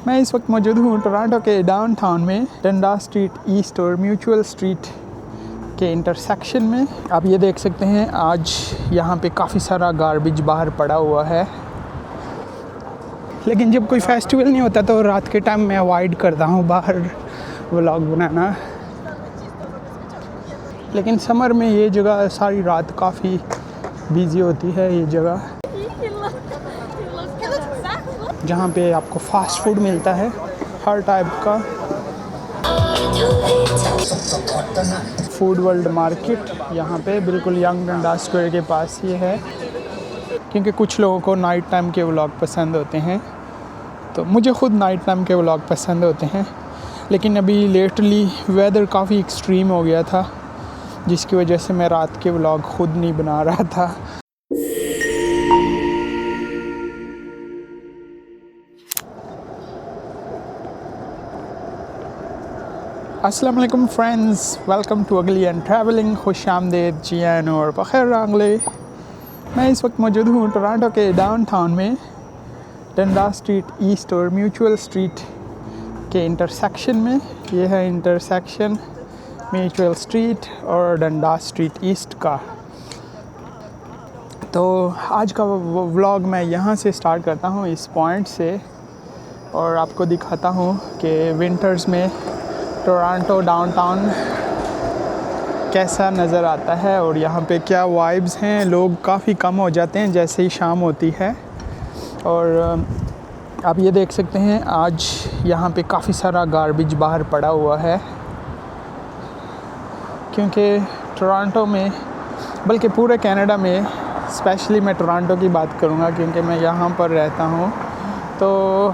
मैं इस वक्त मौजूद हूँ टोरंटो के डाउनटाउन में डंडास स्ट्रीट ईस्ट और म्यूचुअल स्ट्रीट के इंटरसेक्शन में। आप ये देख सकते हैं आज यहाँ पे काफ़ी सारा गार्बेज बाहर पड़ा हुआ है, लेकिन जब कोई फेस्टिवल नहीं होता तो रात के टाइम मैं अवॉइड करता हूँ बाहर व्लॉग बनाना। लेकिन समर में ये जगह सारी रात काफ़ी बिज़ी होती है। ये जगह जहाँ पे आपको फास्ट फूड मिलता है हर टाइप का। फूड वर्ल्ड मार्केट यहाँ पे बिल्कुल यंग डंडास स्क्वायर के पास ही है, क्योंकि कुछ लोगों को नाइट टाइम के व्लॉग पसंद होते हैं। तो मुझे ख़ुद नाइट टाइम के व्लॉग पसंद होते हैं, लेकिन अभी लेटली वेदर काफ़ी एक्सट्रीम हो गया था, जिसकी वजह से मैं रात के व्लॉग ख़ुद नहीं बना रहा था। अस्सलाम वालेकुम फ्रेंड्स, वेलकम टू अगली एंड ट्रैवलिंग। खुश आमदेद, जियान और बखैर रांगले। मैं इस वक्त मौजूद हूँ टोरंटो के डाउनटाउन में डंडास स्ट्रीट ईस्ट और म्यूचुअल स्ट्रीट के इंटरसेक्शन में। ये है इंटरसेक्शन म्यूचुअल स्ट्रीट और डंडास स्ट्रीट ईस्ट का। तो आज का व्लॉग मैं यहाँ से स्टार्ट करता हूँ, इस पॉइंट से, और आपको दिखाता हूँ कि विंटर्स में टोरंटो डाउनटाउन कैसा नज़र आता है और यहाँ पे क्या वाइब्स हैं। लोग काफ़ी कम हो जाते हैं जैसे ही शाम होती है। और आप ये देख सकते हैं आज यहाँ पे काफ़ी सारा गार्बेज बाहर पड़ा हुआ है, क्योंकि टोरंटो में, बल्कि पूरे कनाडा में, स्पेशली मैं टोरंटो की बात करूँगा क्योंकि मैं यहाँ पर रहता हूँ, तो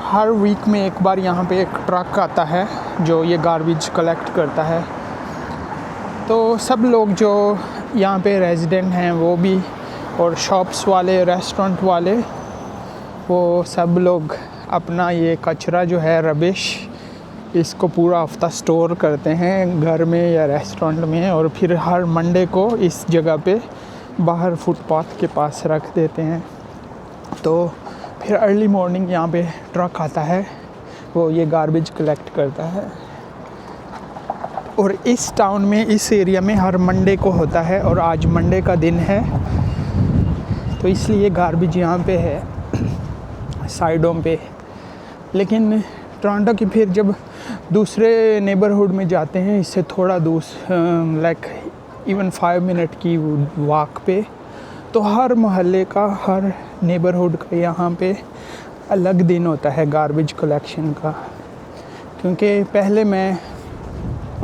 हर वीक में एक बार यहाँ पे एक ट्रक आता है जो ये गार्बेज कलेक्ट करता है। तो सब लोग जो यहाँ पे रेजिडेंट हैं वो भी, और शॉप्स वाले, रेस्टोरेंट वाले, वो सब लोग अपना ये कचरा जो है, रबिश, इसको पूरा हफ्ता स्टोर करते हैं घर में या रेस्टोरेंट में, और फिर हर मंडे को इस जगह पे बाहर फुटपाथ के पास रख देते हैं। तो फिर अर्ली मॉर्निंग यहाँ पे ट्रक आता है, वो ये गार्बेज कलेक्ट करता है। और इस टाउन में, इस एरिया में हर मंडे को होता है, और आज मंडे का दिन है, तो इसलिए गार्बेज यहाँ पे है साइडों पे। लेकिन टोरंटो की फिर जब दूसरे नेबरहुड में जाते हैं, इससे थोड़ा लाइक इवन 5 मिनट की वॉक पे, तो हर मोहल्ले का, हर नेबरहुड का यहाँ पे अलग दिन होता है गार्बेज कलेक्शन का। क्योंकि पहले मैं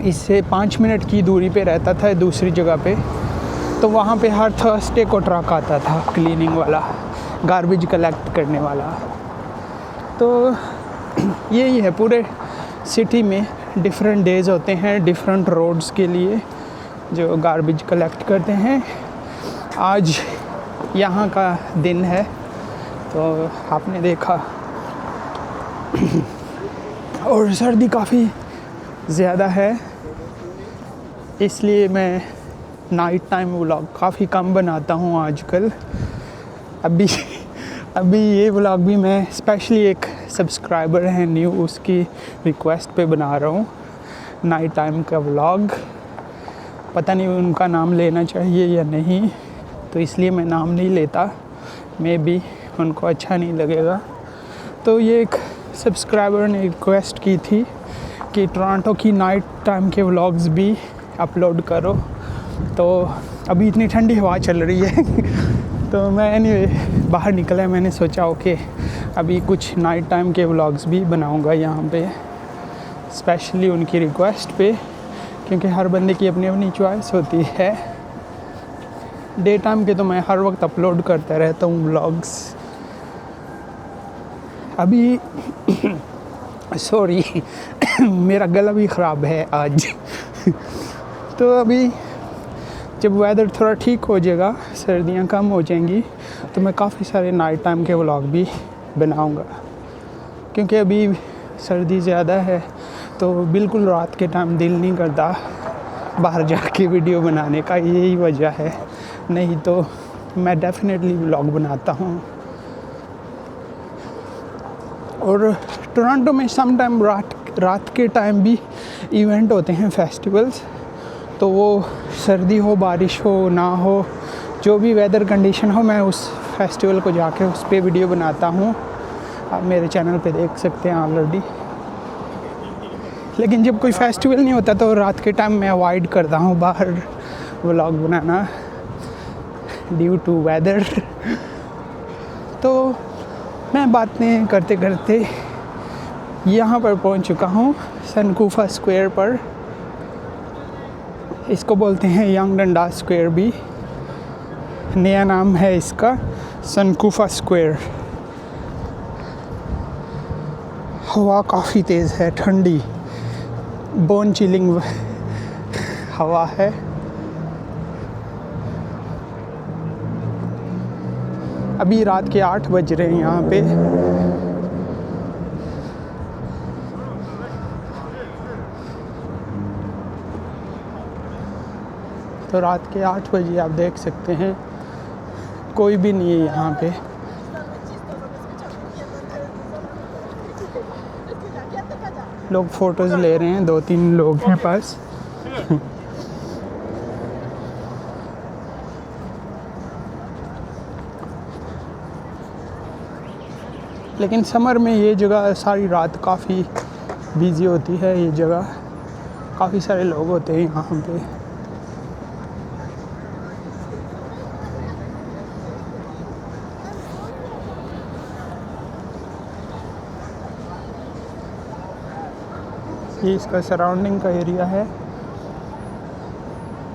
इससे 5 मिनट की दूरी पे रहता था दूसरी जगह पे, तो वहाँ पे हर थर्सडे को ट्रक आता था क्लीनिंग वाला, गार्बेज कलेक्ट करने वाला। तो यही है, पूरे सिटी में डिफरेंट डेज़ होते हैं डिफरेंट रोड्स के लिए जो गार्बेज कलेक्ट करते हैं। आज यहाँ का दिन है, तो आपने देखा। और सर्दी काफ़ी ज़्यादा है, इसलिए मैं नाइट टाइम व्लॉग काफ़ी कम बनाता हूँ आजकल। अभी ये व्लॉग भी मैं स्पेशली एक सब्सक्राइबर है न्यू, उसकी रिक्वेस्ट पे बना रहा हूँ नाइट टाइम का व्लॉग। पता नहीं उनका नाम लेना चाहिए या नहीं, तो इसलिए मैं नाम नहीं लेता, मे बी उनको अच्छा नहीं लगेगा। तो ये एक सब्सक्राइबर ने रिक्वेस्ट की थी कि टोरंटो की नाइट टाइम के व्लॉग्स भी अपलोड करो। तो अभी इतनी ठंडी हवा चल रही है तो मैं एनीवे बाहर निकला है, मैंने सोचा ओके अभी कुछ नाइट टाइम के व्लॉग्स भी बनाऊंगा यहाँ पे, स्पेशली उनकी रिक्वेस्ट पे, क्योंकि हर बंदे की अपनी अपनी चॉइस होती है। डे टाइम के तो मैं हर वक्त अपलोड करता रहता हूँ व्लॉग्स। अभी सॉरी मेरा गला भी ख़राब है आज तो अभी जब वेदर थोड़ा ठीक हो जाएगा, सर्दियाँ कम हो जाएंगी, तो मैं काफ़ी सारे नाइट टाइम के व्लॉग भी बनाऊँगा। क्योंकि अभी सर्दी ज़्यादा है, तो बिल्कुल रात के टाइम दिल नहीं करता बाहर जाके वीडियो बनाने का, यही वजह है। नहीं तो मैं डेफिनेटली व्लॉग बनाता हूँ। और टोरंटो में सम टाइम रात के टाइम भी इवेंट होते हैं, फेस्टिवल्स। तो वो सर्दी हो, बारिश हो, ना हो, जो भी वेदर कंडीशन हो, मैं उस फेस्टिवल को जाके उस पर वीडियो बनाता हूँ। आप मेरे चैनल पे देख सकते हैं ऑलरेडी। लेकिन जब कोई फेस्टिवल नहीं होता तो रात के टाइम मैं अवॉइड करता हूँ बाहर व्लॉग बनाना ड्यू टू वेदर। तो मैं बातें करते करते यहाँ पर पहुँच चुका हूँ, सनकूफा स्क्वायर पर। इसको बोलते हैं यंग डंडास स्क्वायर भी, नया नाम है इसका सनकूफा स्क्वायर। हवा काफ़ी तेज़ है, ठंडी बोन चिलिंग हवा है। अभी रात के 8 बज रहे हैं यहाँ पे। तो रात के 8 बजे आप देख सकते हैं कोई भी नहीं है यहाँ पे। लोग फ़ोटोज़ ले रहे हैं, 2-3 लोग हैं पास। लेकिन समर में ये जगह सारी रात काफ़ी बिज़ी होती है। ये जगह काफ़ी सारे लोग होते हैं यहाँ पे। ये इसका सराउंडिंग का एरिया है।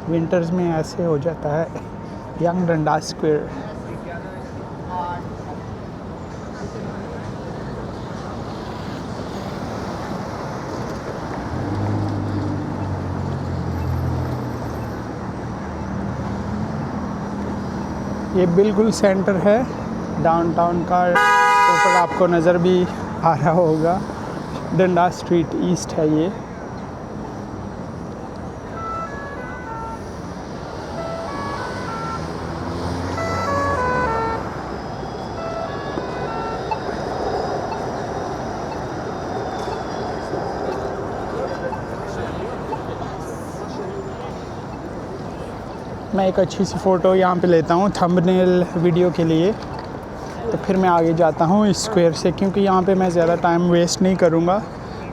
विंटर्स में ऐसे हो जाता है यंग डंडास स्क्वायर। ये बिल्कुल सेंटर है डाउनटाउन का। ऊपर आपको नज़र भी आ रहा होगा, डंडास स्ट्रीट ईस्ट है ये। मैं एक अच्छी सी फ़ोटो यहाँ पे लेता हूँ थंबनेल वीडियो के लिए, तो फिर मैं आगे जाता हूँ इस स्क्वायर से, क्योंकि यहाँ पे मैं ज़्यादा टाइम वेस्ट नहीं करूँगा।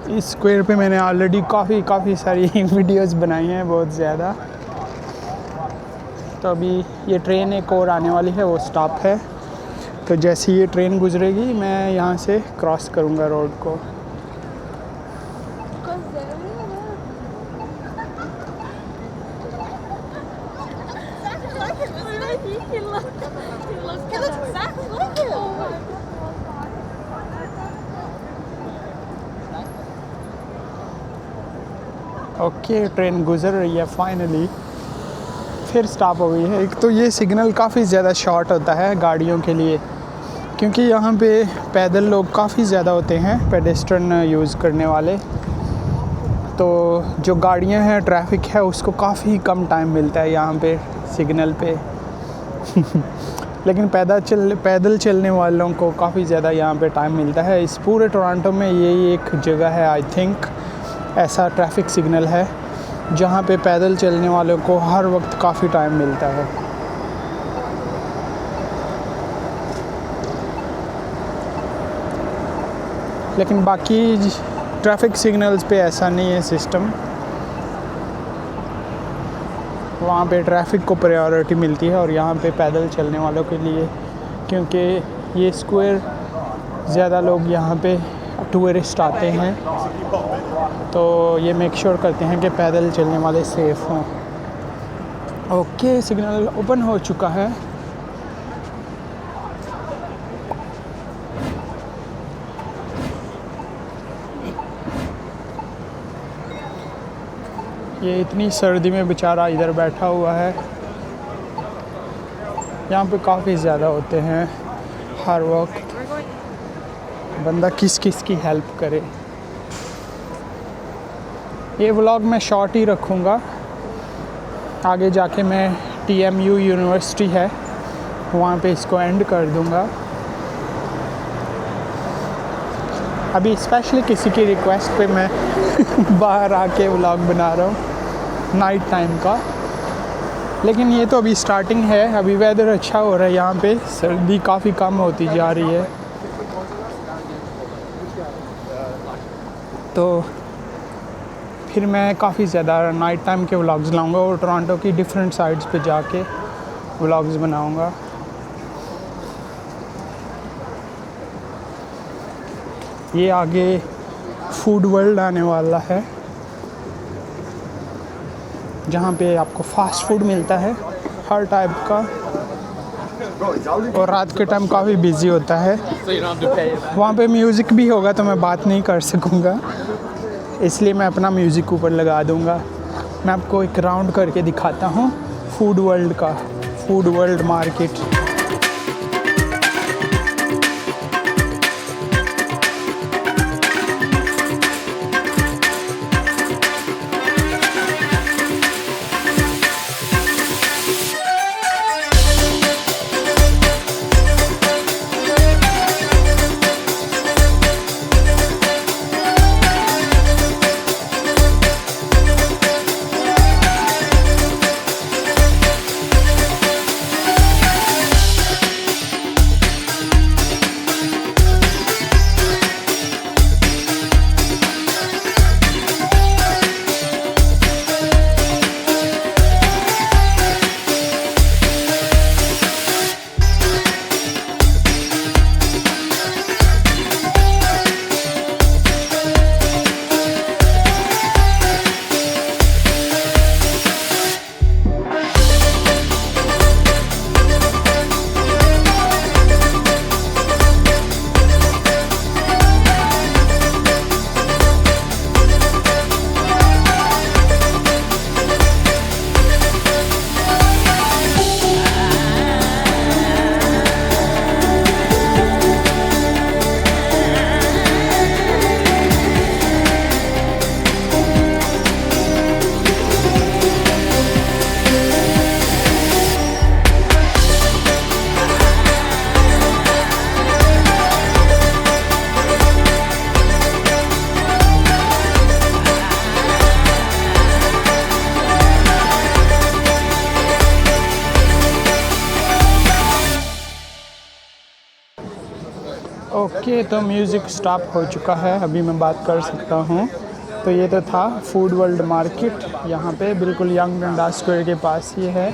इस स्क्वायर पे मैंने ऑलरेडी काफ़ी सारी वीडियोस बनाई हैं, बहुत ज़्यादा। तो अभी ये ट्रेन एक और आने वाली है, वो स्टॉप है। तो जैसे ये ट्रेन गुजरेगी मैं यहाँ से क्रॉस करूँगा रोड को। ओके, ट्रेन गुज़र रही है फाइनली, फिर स्टॉप हो गई है। एक तो ये सिग्नल काफ़ी ज़्यादा शॉर्ट होता है गाड़ियों के लिए, क्योंकि यहाँ पे पैदल लोग काफ़ी ज़्यादा होते हैं, पेडेस्ट्रियन यूज़ करने वाले। तो जो गाड़ियाँ हैं, ट्रैफिक है, उसको काफ़ी कम टाइम मिलता है यहाँ पे सिग्नल पे। लेकिन पैदल चलने वालों को काफ़ी ज़्यादा यहाँ पे टाइम मिलता है। इस पूरे टोरंटो में यही एक जगह है आई थिंक, ऐसा ट्रैफिक सिग्नल है जहाँ पे पैदल चलने वालों को हर वक्त काफ़ी टाइम मिलता है। लेकिन बाकी ट्रैफिक सिग्नल्स पे ऐसा नहीं है सिस्टम। वहाँ पे ट्रैफिक को प्रायोरिटी मिलती है और यहाँ पे पैदल चलने वालों के लिए, क्योंकि ये स्क्वायर ज़्यादा लोग यहाँ पे टूरिस्ट आते हैं, तो ये मेक श्योर करते हैं कि पैदल चलने वाले सेफ़ हों। ओके, सिग्नल ओपन हो चुका है। ये इतनी सर्दी में बेचारा इधर बैठा हुआ है। यहाँ पे काफ़ी ज़्यादा होते हैं हर वक्त, बंदा किस किस की हेल्प करे। ये व्लॉग मैं शॉर्ट ही रखूँगा, आगे जाके मैं TMU यूनिवर्सिटी है वहाँ पे इसको एंड कर दूँगा। अभी स्पेशली किसी की रिक्वेस्ट पे मैं बाहर आके व्लॉग बना रहा हूँ नाइट टाइम का। लेकिन ये तो अभी स्टार्टिंग है, अभी वेदर अच्छा हो रहा है यहाँ पे, सर्दी काफ़ी कम होती जा रही है। तो फिर मैं काफ़ी ज़्यादा नाइट टाइम के व्लॉग्स लाऊंगा और टोरंटो की डिफरेंट साइड्स पे जाके व्लॉग्स बनाऊंगा। ये आगे फूड वर्ल्ड आने वाला है, जहाँ पे आपको फास्ट फूड मिलता है हर टाइप का, और रात के टाइम काफ़ी बिजी होता है। वहाँ पे म्यूज़िक भी होगा तो मैं बात नहीं कर सकूँगा, इसलिए मैं अपना म्यूज़िक ऊपर लगा दूँगा। मैं आपको एक राउंड करके दिखाता हूँ फूड वर्ल्ड का, फूड वर्ल्ड मार्केट। ओके, तो म्यूज़िक स्टॉप हो चुका है, अभी मैं बात कर सकता हूँ। तो ये तो था फूड वर्ल्ड मार्केट, यहाँ पे बिल्कुल यंग डंडा स्क्वायर के पास ही है।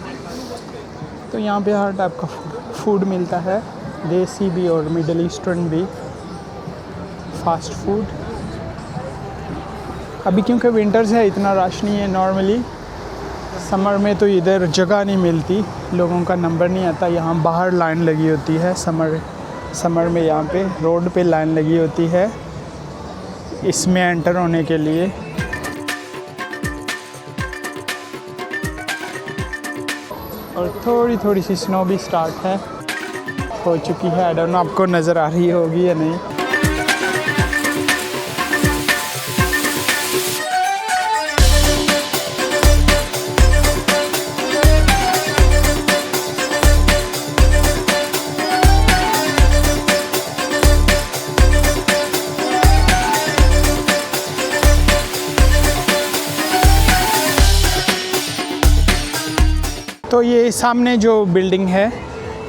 तो यहाँ पे हर टाइप का फूड मिलता है, देसी भी और मिडल ईस्टर्न भी, फास्ट फूड। अभी क्योंकि विंटर्स है इतना रश नहीं है नॉर्मली, समर में तो इधर जगह नहीं मिलती, लोगों का नंबर नहीं आता। यहाँ बाहर लाइन लगी होती है, समर में यहाँ पे रोड पे लाइन लगी होती है इसमें एंटर होने के लिए। और थोड़ी थोड़ी सी स्नो भी स्टार्ट है, हो चुकी है। आई डोंट नो आपको नज़र आ रही होगी या नहीं। तो ये सामने जो बिल्डिंग है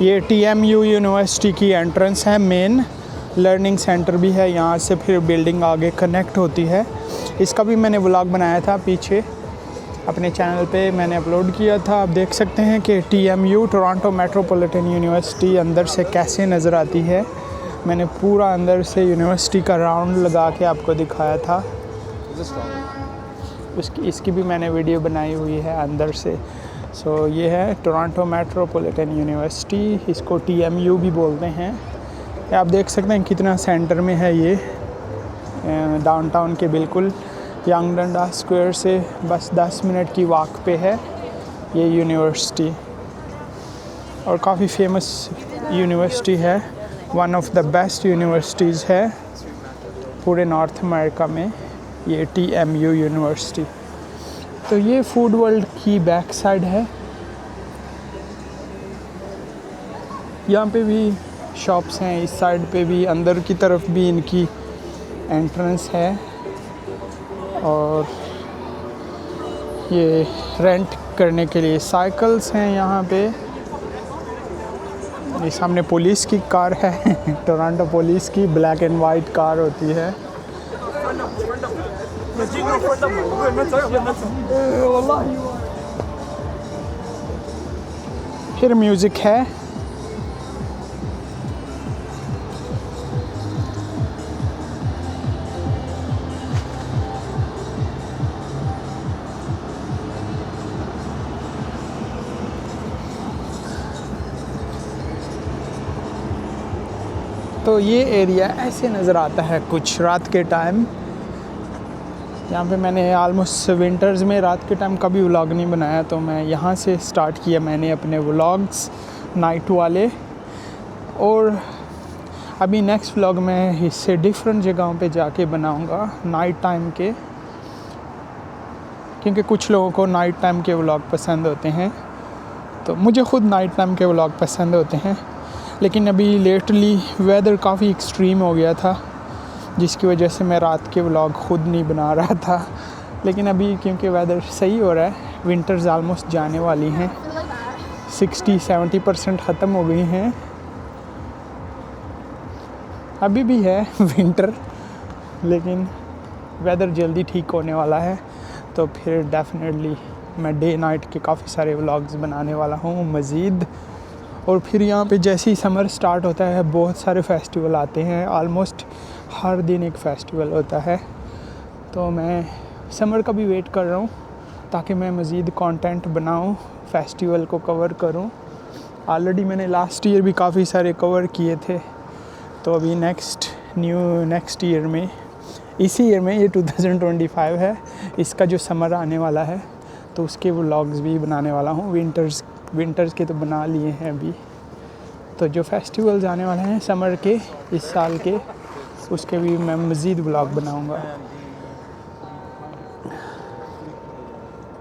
ये TMU यूनिवर्सिटी की एंट्रेंस है, मेन लर्निंग सेंटर भी है। यहाँ से फिर बिल्डिंग आगे कनेक्ट होती है। इसका भी मैंने व्लॉग बनाया था पीछे अपने चैनल पे, मैंने अपलोड किया था। आप देख सकते हैं कि TMU टोरंटो मेट्रोपॉलिटन यूनिवर्सिटी अंदर से कैसे नज़र आती है। मैंने पूरा अंदर से यूनिवर्सिटी का राउंड लगा के आपको दिखाया था। इसकी भी मैंने वीडियो बनाई हुई है अंदर से। सो ये है टोरंटो मेट्रोपॉलिटन यूनिवर्सिटी, इसको TMU भी बोलते हैं। आप देख सकते हैं कितना सेंटर में है ये, डाउनटाउन के बिल्कुल यंग डंडा स्क्वायर से बस 10 मिनट की वॉक पे है ये यूनिवर्सिटी, और काफ़ी फेमस यूनिवर्सिटी है, one of the best universities है पूरे नॉर्थ अमेरिका में ये TMU यूनिवर्सिटी। तो ये फूड वर्ल्ड की बैक साइड है, यहाँ पे भी शॉप्स हैं, इस साइड पे भी, अंदर की तरफ भी इनकी एंट्रेंस है और ये रेंट करने के लिए साइकिल्स हैं यहाँ पे। ये सामने पुलिस की कार है टोरंटो पुलिस की ब्लैक एंड वाइट कार होती है। फिर म्यूज़िक है। तो ये एरिया ऐसे नज़र आता है कुछ रात के टाइम। यहाँ पे मैंने आलमोस्ट विंटर्स में रात के टाइम कभी व्लॉग नहीं बनाया, तो मैं यहाँ से स्टार्ट किया मैंने अपने व्लॉग्स नाइट वाले। और अभी नेक्स्ट व्लॉग में इससे डिफरेंट जगहों पे जाके बनाऊँगा नाइट टाइम के, क्योंकि कुछ लोगों को नाइट टाइम के व्लॉग पसंद होते हैं। तो मुझे ख़ुद नाइट टाइम के व्लॉग पसंद होते हैं, लेकिन अभी लेटली वेदर काफ़ी एक्सट्रीम हो गया था, जिसकी वजह से मैं रात के व्लॉग ख़ुद नहीं बना रहा था। लेकिन अभी क्योंकि वेदर सही हो रहा है, विंटर्स आलमोस्ट जाने वाली हैं, 60-70% ख़त्म हो गई हैं। अभी भी है विंटर, लेकिन वेदर जल्दी ठीक होने वाला है। तो फिर डेफिनेटली मैं डे नाइट के काफ़ी सारे व्लॉग्स बनाने वाला हूँ मज़ीद। और फिर यहाँ पे जैसे ही समर स्टार्ट होता है बहुत सारे फेस्टिवल आते हैं, ऑलमोस्ट हर दिन एक फ़ेस्टिवल होता है। तो मैं समर का भी वेट कर रहा हूँ ताकि मैं मज़ीद कंटेंट बनाऊँ, फेस्टिवल को कवर करूँ। ऑलरेडी मैंने लास्ट ईयर भी काफ़ी सारे कवर किए थे, तो अभी नेक्स्ट ईयर में, इसी ईयर में, ये 2025 है, इसका जो समर आने वाला है तो उसके व्लॉग्स भी बनाने वाला हूँ। विंटर्स के तो बना लिए हैं अभी, तो जो फेस्टिवल्स आने वाले हैं समर के इस साल के, उसके भी मैं मज़ीद व्लॉग बनाऊंगा।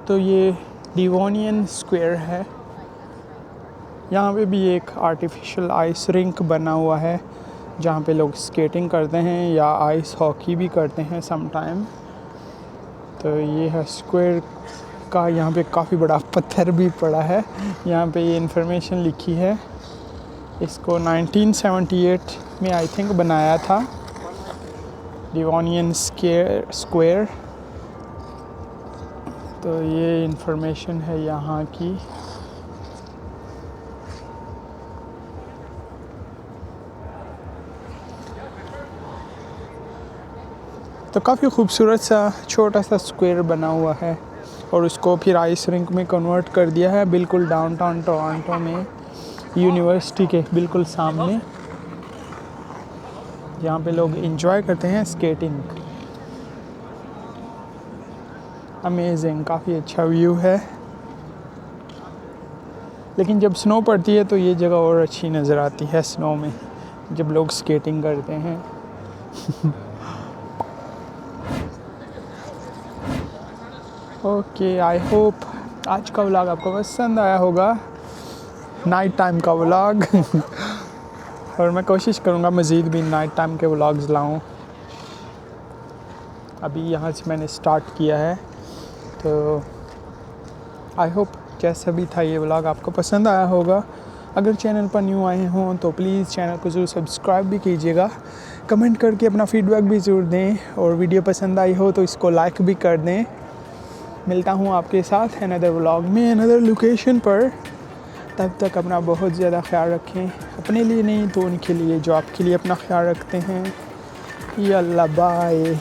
तो ये डिवोनियन स्क्वायर है, यहाँ पे भी एक आर्टिफिशियल आइस रिंक बना हुआ है जहाँ पे लोग स्केटिंग करते हैं या आइस हॉकी भी करते हैं सम टाइम। तो ये है स्क्वायर का, यहाँ पे काफ़ी बड़ा पत्थर भी पड़ा है। यहाँ पे ये इन्फॉर्मेशन लिखी है, इसको 1978 में आई थिंक बनाया था, डिवोनियन स्क्वायर। तो ये इन्फॉर्मेशन है यहाँ की। तो काफ़ी खूबसूरत सा छोटा सा स्क्वायर बना हुआ है, और उसको फिर आइस रिंक में कन्वर्ट कर दिया है बिल्कुल डाउनटाउन टोरंटो में, यूनिवर्सिटी के बिल्कुल सामने, जहाँ पे लोग एंजॉय करते हैं स्केटिंग। अमेजिंग, काफ़ी अच्छा व्यू है। लेकिन जब स्नो पड़ती है तो ये जगह और अच्छी नज़र आती है स्नो में, जब लोग स्केटिंग करते हैं। ओके, आई होप आज का व्लॉग आपको पसंद आया होगा, नाइट टाइम का व्लॉग। और मैं कोशिश करूँगा मज़ीद भी नाइट टाइम के व्लॉग्स लाऊं। अभी यहाँ से मैंने स्टार्ट किया है, तो आई होप जैसा भी था ये व्लॉग आपको पसंद आया होगा। अगर चैनल पर न्यू आए हों तो प्लीज़ चैनल को ज़रूर सब्सक्राइब भी कीजिएगा, कमेंट करके अपना फ़ीडबैक भी ज़रूर दें, और वीडियो पसंद आई हो तो इसको लाइक भी कर दें। मिलता हूँ आपके साथ अनदर व्लॉग में अनदर लोकेशन पर। तब तक अपना बहुत ज़्यादा ख्याल रखें, अपने लिए नहीं तो उनके लिए जो आपके लिए अपना ख्याल रखते हैं। यल्ला बाय।